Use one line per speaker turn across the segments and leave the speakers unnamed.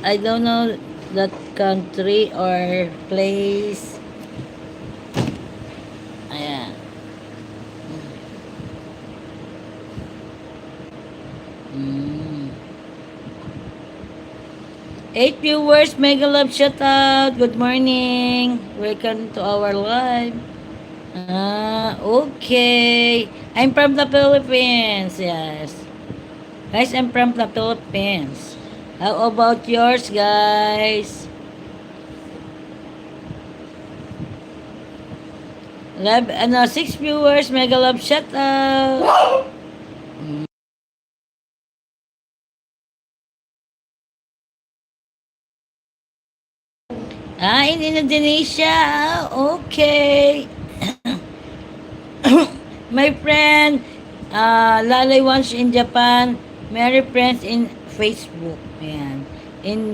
I don't know that country or place. Ayan. Mm. 8 viewers, mega love shout out. Good morning. Welcome to our live. Okay. I'm from the Philippines. Yes. Guys, I'm from the Philippines. How about yours, guys? Love, 6 viewers, mega love shout out. In Indonesia. Okay. My friend, Lalay once in Japan, Mary friends in Facebook. Ayan.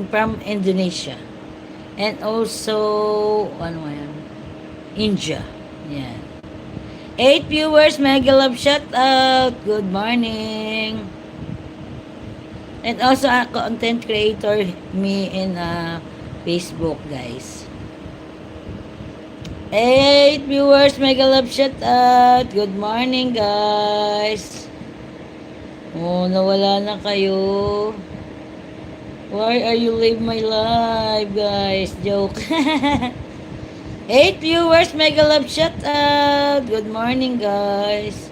From Indonesia. And also, ano yan? India. Yan. 8 viewers, mega love shout out. Good morning. And also a content creator, me in Facebook, guys. 8 viewers, mega love shout out. Good morning, guys. Oh, nawala na kayo. Why are you leave my live, guys? Joke. 8 viewers, mega love shout out. Good morning, guys.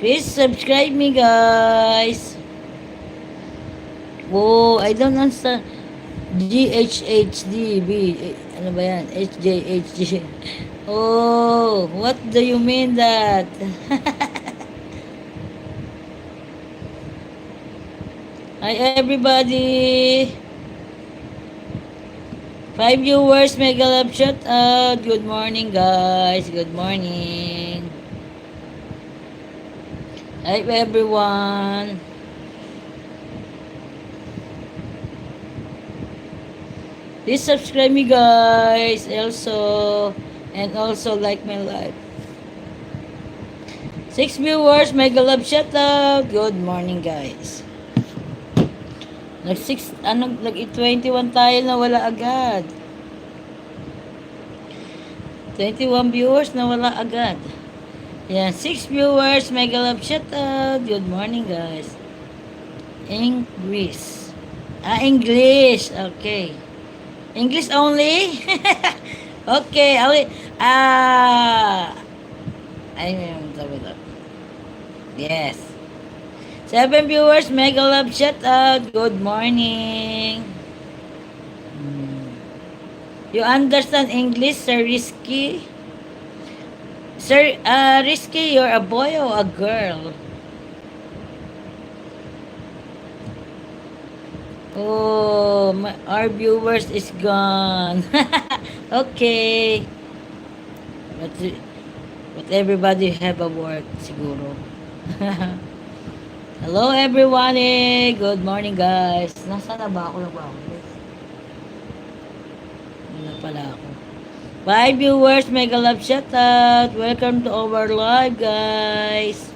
Please subscribe me, guys. Oh, I don't understand. GHHDB. Ano ba yan? HJHG. Oh, what do you mean that? Hi, everybody. 5 viewers, mega love shout out. Good morning, guys. Good morning. Hi, everyone. Please subscribe me, guys. And also like my live. 6 viewers, mega love shout out. Good morning, guys. Nag-21 tayo na wala agad. 21 viewers na wala agad. Yan, 6 viewers, mega love shout out. Good morning, guys. English. English. Okay. English only? Okay. I remember. Yes. 7 viewers, mega love shout out. Good morning. You understand English, Sir Risky? Sir Risky, you're a boy or a girl? Oh, our viewers is gone. Okay. But everybody have a work, siguro. Hello, everyone. Good morning, guys. Nasaan na ba ako? Wala pala ako. 5 viewers, mega love shout out. Welcome to our live, guys.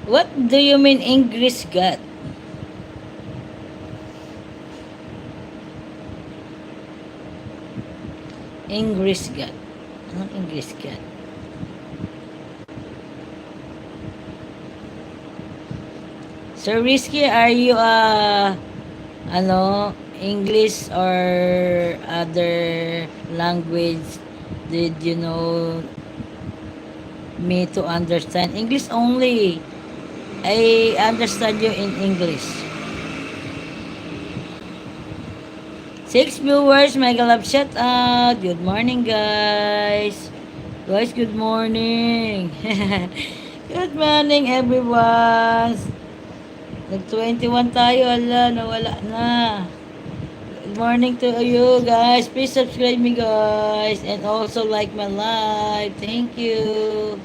What do you mean English God? English God. Anong English God? Sir Risky, are you English or other language? Did you know me to understand? English only. I understand you in English. 6 viewers, mega love shout out. Good morning, guys. Guys, good morning. Good morning, everyone. Nag-21 tayo, nawala na. Good morning to you, guys. Please subscribe me, guys. And also like my live. Thank you.